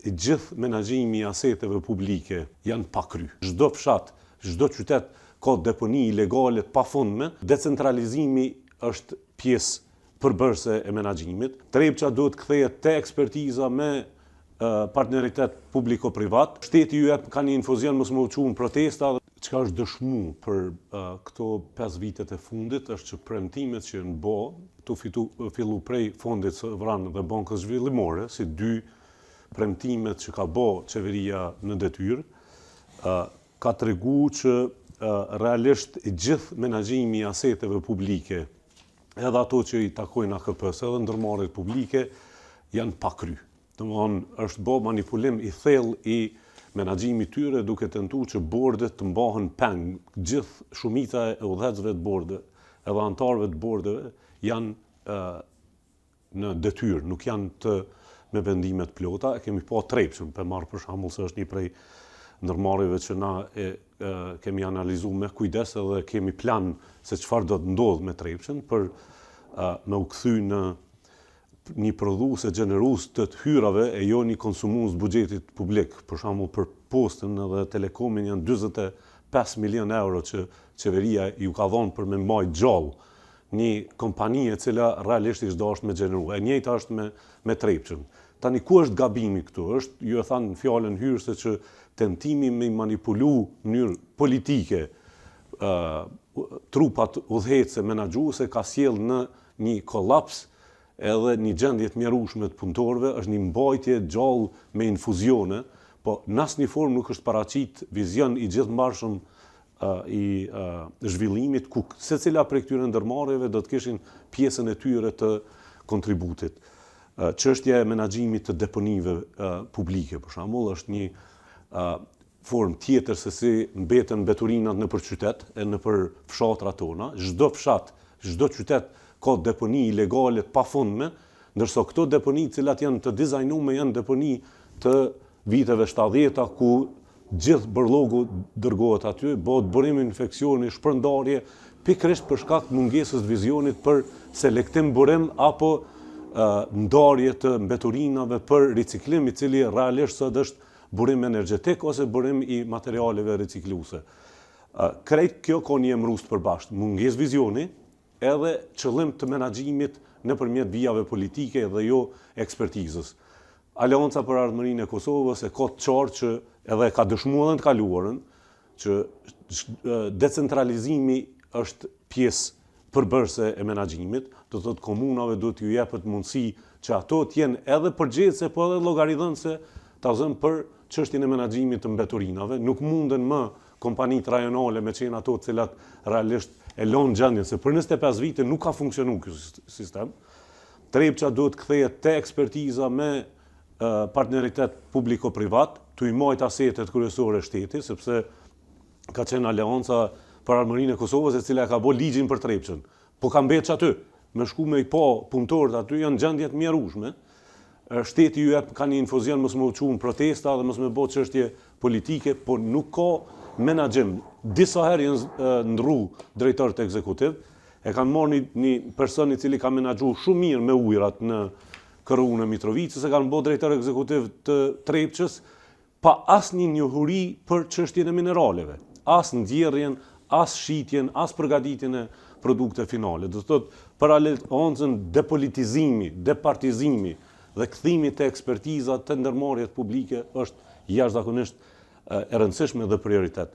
gjithë menaxhimi i aseteve publike janë pakry. Çdo fshat, çdo qytet ka deponi ilegale të pafundme. Decentralizimi është pjesë përbërëse e menaxhimit. Trepça duhet kthehet te ekspertiza me partneritet publiko-privat. Shteti ju jep ka një infuzion mos më uqunë protesta. Çka është dëshmu për këto 5 vitet e fundit është që premtimet që në bo, fillu prej fondit sovran dhe bankës zhvillimore, si 2 premtimet që ka bo qeveria në detyrë, ka tregu që realisht gjithë menaxhimi i aseteve publike, edhe ato që i takojnë AKP-s, edhe ndërmarrjet publike, janë pakry. Domthonë është bo manipulim i thellë i menaxhimit tyre duke tentuar që bordet të mbahen peng. Gjithë shumica e udhëheqësve të bordeve, edhe anëtarëve të bordeve janë në detyrë, nuk janë me vendime të plota. E kemi pa Trepçën, për marrë për shembull se është një prej ndërmarrjeve që na kemi analizuar me kujdes edhe kemi plan se çfarë do të ndodhë me Trepçën për me u kthy në një prodhuese gjenerues të hyrave e jo një konsumues buxhetit publik. Për shembull për postën edhe telekomin janë 45 milion euro që qeveria ju ka dhënë për me mbajt gjallë një kompani e cila realisht ishte dashur me gjeneru. E njëjta është me Trepçën. Tani ku është gabimi këtu? Është ju e thanë në fjalën hyrëse që tentimi me manipulu në mënyrë politike trupat udhëheqëse menaxhuese ka sjell në një kollaps edhe një gjendje të mjerueshme të punëtorëve, është një mbajtje gjallë me infuzione, po në asnjë formë nuk është paraqit vizion i gjithëmbarshëm i zhvillimit ku secila prej këtyre ndërmarrjeve do të kishin pjesën e tyre të kontributit. Çështja e menaxhimit të deponive publike, për shembull, është një formë tjetër se si mbeten mbeturinat nëpër qytet e nëpër fshatrat tona. Çdo fshat, çdo qytet ka deponi ilegale të pafundme, ndërsa këto deponi të cilat janë të dizajnuar janë deponi të viteve 70-ta ku gjithë bërllogu dërgohet aty, bëhet burim infeksioni, shpërndarje, pikërisht për shkak të mungesës vizionit për selektim burim apo ndarje të mbeturinave për riciklim i cili realisht sot është burim energjetik ose burim i materialeve ricikluese. Krejt kjo ka një emërus të përbashkët, mungesë vizioni edhe qëllim të menaxhimit nëpërmjet vijave politike dhe jo ekspertizës. Aleanca për Ardhmërinë e Kosovës e ka të qartë që edhe ka dëshmuar në të kaluarën që decentralizimi është pjesë përbërëse e menaxhimit, do të thotë komunave duhet t'ju jepet mundësi që ato të jenë edhe përgjegjëse po edhe llogaridhënëse ta zënë për çështjen e menaxhimit të mbeturinave. Nuk munden më kompanitë rajonale me qenë ato të cilat realisht e lënë gjendjen se për 25 vite nuk ka funksionuar ky sistem. Trepça duhet kthehet te ekspertiza me partneritet publiko-privat, tu i majt asetet kryesore shteti, sepse ka qenë aleanca për Ardhmërinë e Kosovës e cila ka bërë ligjin për Trepçën. Po ka mbetë aty, me shku me i pa punëtorët aty janë gjendje të mjerueshme. Shteti ju jep ka një infuzion mos më uqunë protesta dhe mos më bëhet çështje politike, po nuk ka menaxhim. Disa herë janë ndrru drejtorët ekzekutiv, e kanë marrë një person i cili ka menaxhuar shumë mirë me ujërat në Kërruën e Mitrovicës, e kanë bërë drejtor ekzekutiv të Trepçës pa asnjë njohuri për çështjen e mineraleve, as ndjerrjen, as shitjen, as përgatitjen e produkteve finale. Do të thotë paraleloncën depolitizimi, departizimi dhe kthimi te ekspertiza të ndërmarrjet publike është jashtëzakonisht e rëndësishme dhe prioritet.